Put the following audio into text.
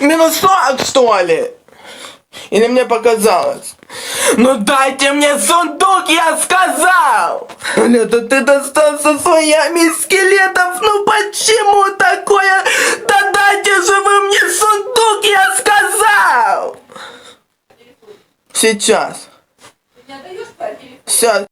Минус 40, что ли? Или мне показалось? Ну дайте мне сундук, я сказал! Это ты достал со своими скелетов, ну почему такое? Да дайте же вы мне сундук, я сказал! Сейчас. Сейчас.